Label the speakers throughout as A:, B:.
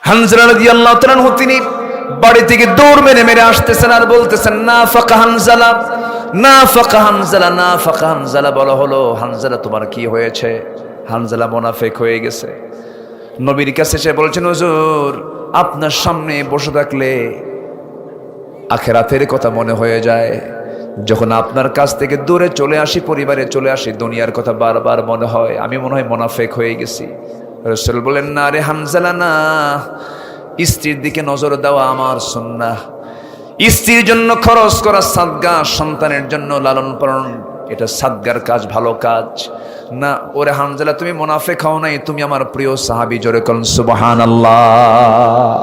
A: হানজালা রাদিয়াল্লাহু তাআলা আনহু তিনি বাড়ি থেকে দৌড় মেরে মেরে আসতেছেন আর বলতেছেন, নাফাকা হানজালা, নাফাকা হানজালা, নাফাকা হানজালা। বলা হলো, হানজালা তোমার কি হয়েছে? হানজালা মুনাফিক হয়ে গেছে। নবীর কাছে এসে বলছেন, হুজুর আপনার সামনে বসে থাকলে আখিরাতের কথা মনে হয়ে যায়, যখন আপনার কাছ থেকে দূরে চলে আসি, পরিবারে চলে আসি, দুনিয়ার কথা বারবার মনে হয়, আমি মনে হয় মুনাফিক হয়ে গেছি। রাসূল বলেন, না রে হানজালা না, স্ত্রীর দিকে নজর দেওয়া আমার সুন্নাহ। স্ত্রীর জন্য খরচ করা সাদগা, সন্তানের জন্য লালন পালন, এটা সাদগার কাজ, ভালো কাজ না। ওরে হানজালা তুমি মুনাফিক হও নাই, তুমি আমার প্রিয় সাহাবী। জোরে বলেন সুবহানাল্লাহ।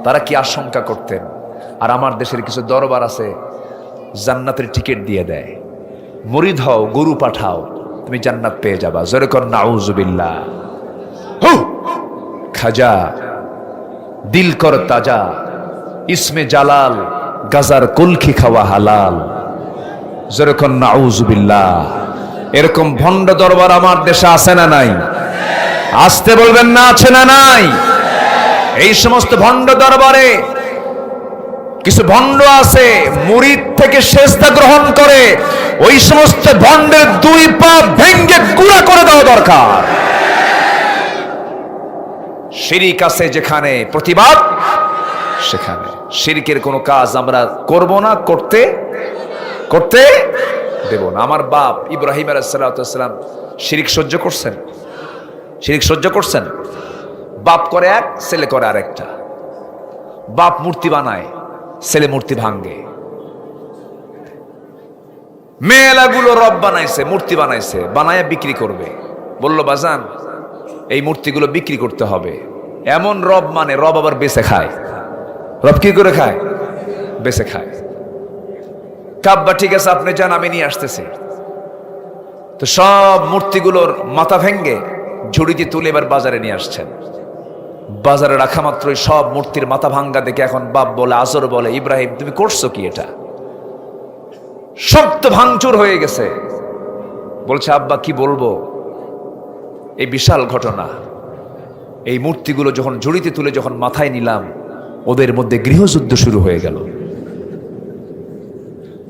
A: তারা কি আশঙ্কা করতেন? আর আমার দেশের কিছু দরবার আছে, জান্নাতের টিকিট দিয়ে দেয়, মুরিদ হও, গরু পাঠাও, তুমি জান্নাত পেয়ে যাবা। জোরে কর নাউজুবিল্লাহ। খাজা দিল কর তাজা, ইসমে জালাল, গাজার কুলখি খাওয়া হালাল। জোরে কর নাউজুবিল্লাহ। এরকম ভণ্ড দরবার আমার দেশে আছে না নাই? আসতে বলবেন না, আছে না নাই? এই সমস্ত ভণ্ড দরবারে কিছু ভণ্ড আছে, মুরিদ থেকে সেজদা গ্রহণ করে। ওই সমস্ত ভণ্ডের দুই পা ভেঙ্গে গুঁড়া করে দেওয়া দরকার। শিরিক আছে যেখানে, প্রতিবাদ সেখানে। শিরকের কোনো কাজ আমরা করব না, করতে দেব না। আমার বাপ ইব্রাহিম আলাইহিস সালাম শিরিক সহ্য করছেন? শিরিক সহ্য করছেন? বাপ করে এক, ছেলে করে আরেকটা। বাপ মূর্তি বানায়, ছেলে মূর্তি ভাঙ্গে। মেলাগুলো রব বানাইছে, মূর্তি বানাইছে, বানায় বিক্রি করবে। বলল, বাজান এই মূর্তিগুলো বিক্রি করতে হবে। এমন রব মানে, রব আবার বেচে খায়। রব কি করে খায়? বেচে খায়। কাব্বা ঠিক আছে, আপনি যান, আমি নিয়ে আসতেছি। তো সব মূর্তিগুলোর মাথা ভেঙ্গে ঝুড়িতে তুলে এবার বাজারে নিয়ে আসছেন। বাজারে রাখা মাত্রই সব মূর্তির মাথা ভাঙ্গা দেখে এখন বাপ বলে, আজর বলে, ইব্রাহিম তুমি করছো কি এটা? সব তো ভাঙচুর হয়ে গেছে। বলছে, আব্বা কি বলবো, এই বিশাল ঘটনা। এই মূর্তিগুলো যখন ঝুড়িতে তুলে যখন মাথায় নিলাম, ওদের মধ্যে গৃহযুদ্ধ শুরু হয়ে গেল।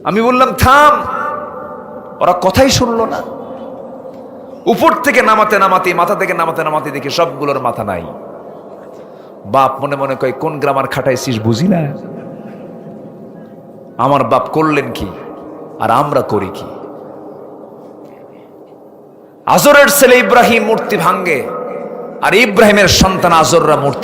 A: আমি বললাম থাম, ওরা কথাই শুনলো না। উপর থেকে নামাতে নামাতে, মাথা থেকে নামাতে নামাতে দেখি সবগুলোর মাথা নাই। বাপ মনে মনে কয়, কোন গ্রামার খাটাইছিস বুঝি না। আমার বাপ করলেন কি আর আমরা করি কি? আজরের ছেলে ইব্রাহিম মূর্তি ভাঙ্গে, আর ইব্রাহিমের সন্তান আজররা মূর্তি